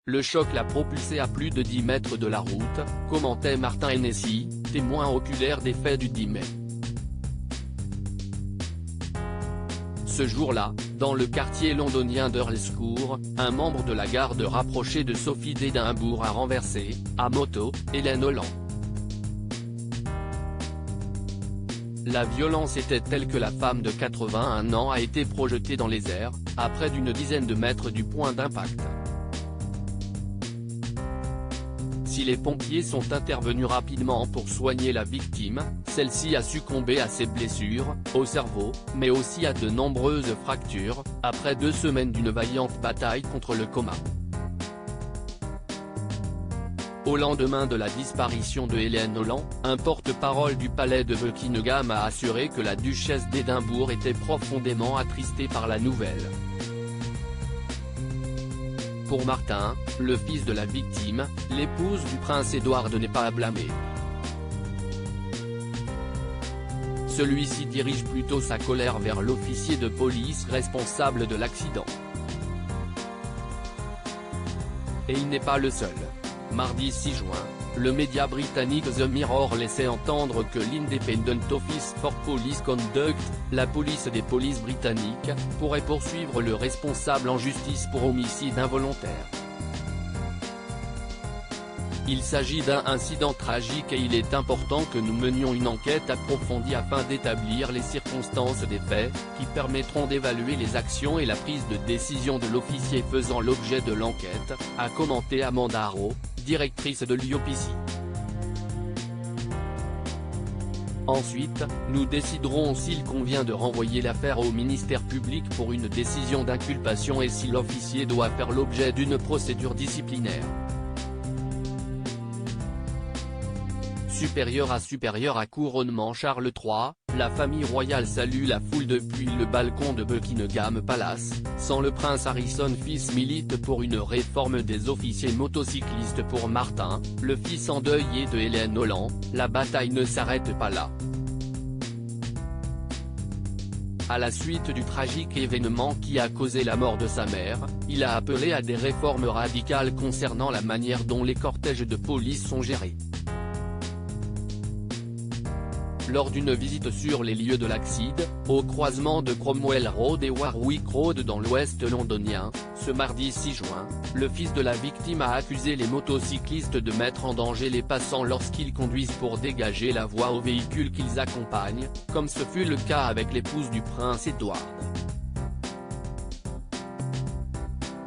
le choc l'a propulsé à plus de 10 mètres de la route, commentait Martin Hennessy, témoin oculaire des faits du 10 mai. Ce jour-là, dans le quartier londonien d'Earl's Court, un membre de la garde rapprochée de Sophie d'Édimbourg a renversé, à moto, Hélène Holland. La violence était telle que la femme de 81 ans a été projetée dans les airs, à près d'une dizaine de mètres du point d'impact. Si les pompiers sont intervenus rapidement pour soigner la victime, celle-ci a succombé à ses blessures, au cerveau, mais aussi à de nombreuses fractures, après 2 semaines d'une vaillante bataille contre le coma. Au lendemain de la disparition de Hélène Holland, un porte-parole du palais de Buckingham a assuré que la duchesse d'Édimbourg était profondément attristée par la nouvelle. Pour Martin, le fils de la victime, l'épouse du prince Édouard n'est pas à blâmer. Celui-ci dirige plutôt sa colère vers l'officier de police responsable de l'accident. Et il n'est pas le seul. Mardi 6 juin, le média britannique The Mirror laissait entendre que l'Independent Office for Police Conduct, la police des polices britanniques, pourrait poursuivre le responsable en justice pour homicide involontaire. Il s'agit d'un incident tragique et il est important que nous menions une enquête approfondie afin d'établir les circonstances des faits, qui permettront d'évaluer les actions et la prise de décision de l'officier faisant l'objet de l'enquête, a commenté Amanda Arrow, directrice de l'IOPC. Ensuite, nous déciderons s'il convient de renvoyer l'affaire au ministère public pour une décision d'inculpation et si l'officier doit faire l'objet d'une procédure disciplinaire. Supérieur à couronnement Charles III, la famille royale salue la foule depuis le balcon de Buckingham Palace, sans le prince Harrison fils milite pour une réforme des officiers motocyclistes. Pour Martin, le fils endeuillé de Hélène Holland, la bataille ne s'arrête pas là. À la suite du tragique événement qui a causé la mort de sa mère, il a appelé à des réformes radicales concernant la manière dont les cortèges de police sont gérés. Lors d'une visite sur les lieux de l'accident, au croisement de Cromwell Road et Warwick Road dans l'ouest londonien, ce mardi 6 juin, le fils de la victime a accusé les motocyclistes de mettre en danger les passants lorsqu'ils conduisent pour dégager la voie aux véhicules qu'ils accompagnent, comme ce fut le cas avec l'épouse du prince Édouard.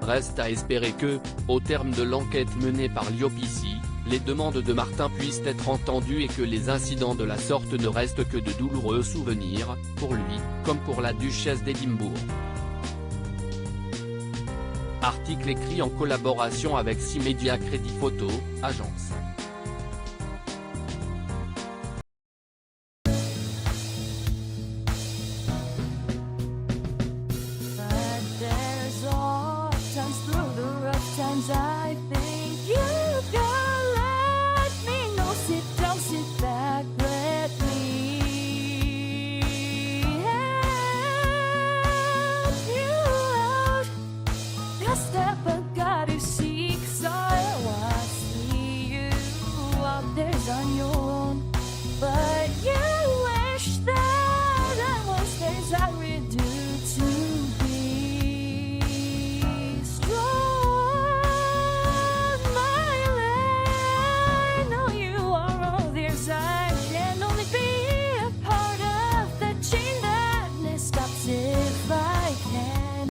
Reste à espérer que, au terme de l'enquête menée par l'IOPC, les demandes de Martin puissent être entendues et que les incidents de la sorte ne restent que de douloureux souvenirs, pour lui, comme pour la duchesse d'Édimbourg. Article écrit en collaboration avec 6 Médias Crédit Photo, agence.